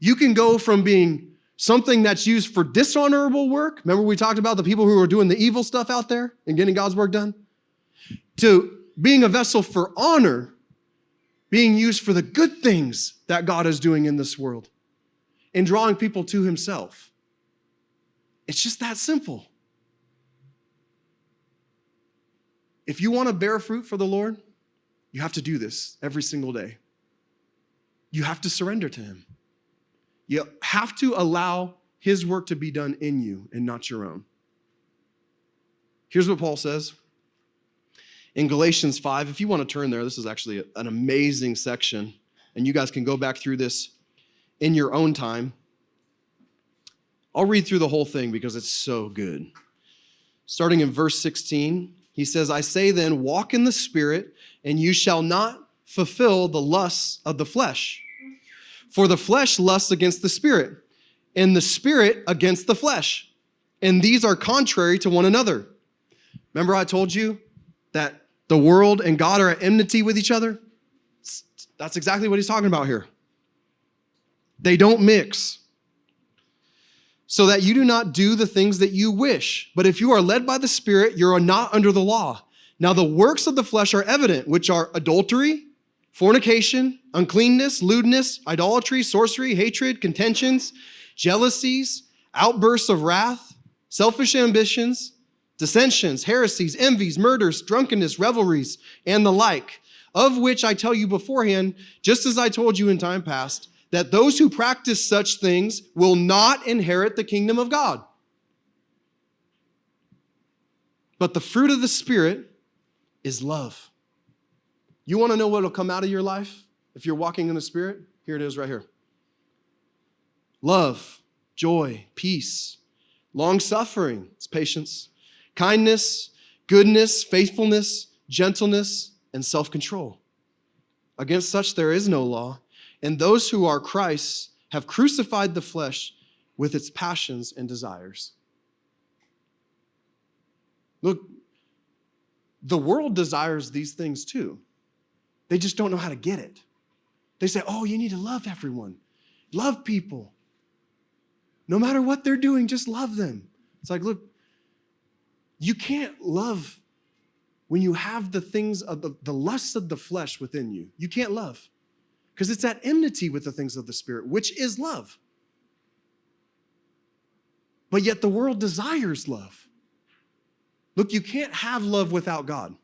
You can go from being something that's used for dishonorable work. Remember we talked about the people who are doing the evil stuff out there and getting God's work done? To being a vessel for honor, being used for the good things that God is doing in this world and drawing people to himself. It's just that simple. If you want to bear fruit for the Lord, you have to do this every single day. You have to surrender to him. You have to allow his work to be done in you and not your own. Here's what Paul says in Galatians 5. If you want to turn there, this is actually an amazing section, and you guys can go back through this in your own time. I'll read through the whole thing because it's so good. Starting in verse 16, he says, I say then, walk in the Spirit, and you shall not fulfill the lusts of the flesh. For the flesh lusts against the Spirit, and the Spirit against the flesh. And these are contrary to one another. Remember I told you that the world and God are at enmity with each other? That's exactly what he's talking about here. They don't mix. So that you do not do the things that you wish. But if you are led by the Spirit, you are not under the law. Now the works of the flesh are evident, which are adultery, fornication, uncleanness, lewdness, idolatry, sorcery, hatred, contentions, jealousies, outbursts of wrath, selfish ambitions, dissensions, heresies, envies, murders, drunkenness, revelries, and the like, of which I tell you beforehand, just as I told you in time past, that those who practice such things will not inherit the kingdom of God. But the fruit of the Spirit is love. You want to know what will come out of your life if you're walking in the Spirit? Here it is right here. Love, joy, peace, long-suffering, it's patience, kindness, goodness, faithfulness, gentleness, and self-control. Against such there is no law. And those who are Christ's have crucified the flesh with its passions and desires. Look, the world desires these things too. They just don't know how to get it. They say, oh, you need to love everyone. Love people. No matter what they're doing, just love them. It's like, look, you can't love when you have the things of the lusts of the flesh within you. You can't love. Because it's at enmity with the things of the Spirit, which is love. But yet the world desires love. Look, you can't have love without God.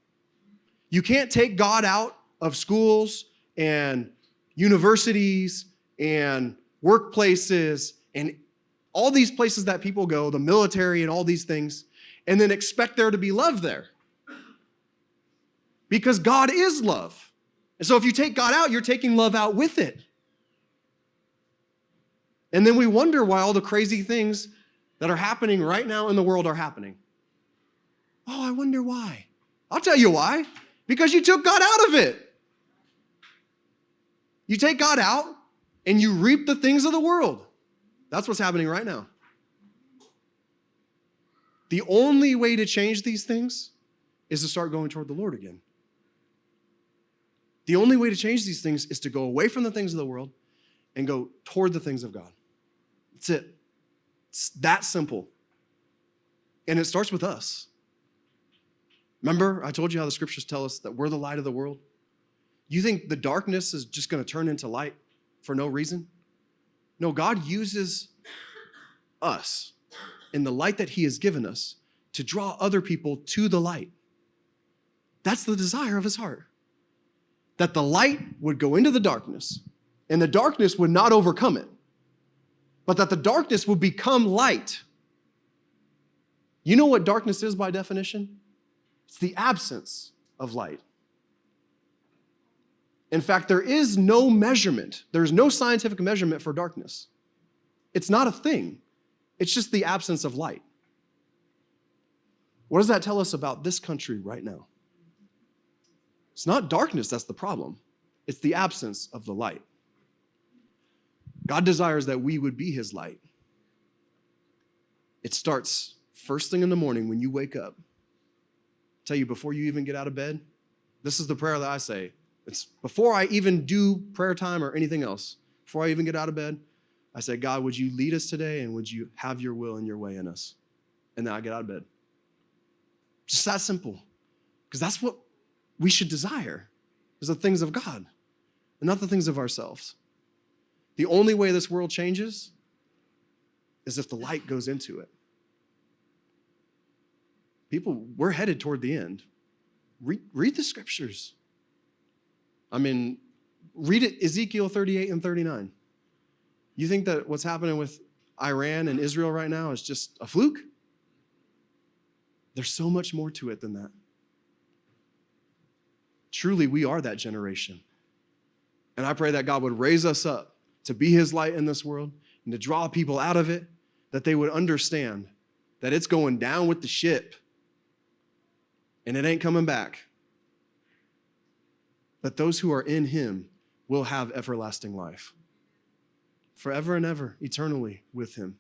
You can't take God out of schools and universities and workplaces and all these places that people go, the military and all these things, and then expect there to be love there. Because God is love. And so if you take God out, you're taking love out with it. And then we wonder why all the crazy things that are happening right now in the world are happening. Oh, I wonder why. I'll tell you why. Because you took God out of it. You take God out and you reap the things of the world. That's what's happening right now. The only way to change these things is to start going toward the Lord again. The only way to change these things is to go away from the things of the world and go toward the things of God. That's it. It's that simple. And it starts with us. Remember, I told you how the scriptures tell us that we're the light of the world? You think the darkness is just going to turn into light for no reason? No, God uses us in the light that he has given us to draw other people to the light. That's the desire of his heart. That the light would go into the darkness, and the darkness would not overcome it, but that the darkness would become light. You know what darkness is by definition? It's the absence of light. In fact, there is no measurement. There's no scientific measurement for darkness. It's not a thing. It's just the absence of light. What does that tell us about this country right now? It's not darkness that's the problem. It's the absence of the light. God desires that we would be his light. It starts first thing in the morning when you wake up. I tell you, before you even get out of bed, this is the prayer that I say. It's before I even do prayer time or anything else. Before I even get out of bed, I say, God, would you lead us today and would you have your will and your way in us? And then I get out of bed. Just that simple. Because that's what we should desire, is the things of God and not the things of ourselves. The only way this world changes is if the light goes into it. People, we're headed toward the end. Read the scriptures. I mean, read it, Ezekiel 38 and 39. You think that what's happening with Iran and Israel right now is just a fluke? There's so much more to it than that. Truly, we are that generation. And I pray that God would raise us up to be his light in this world and to draw people out of it, that they would understand that it's going down with the ship and it ain't coming back. That those who are in him will have everlasting life. Forever and ever, eternally with him.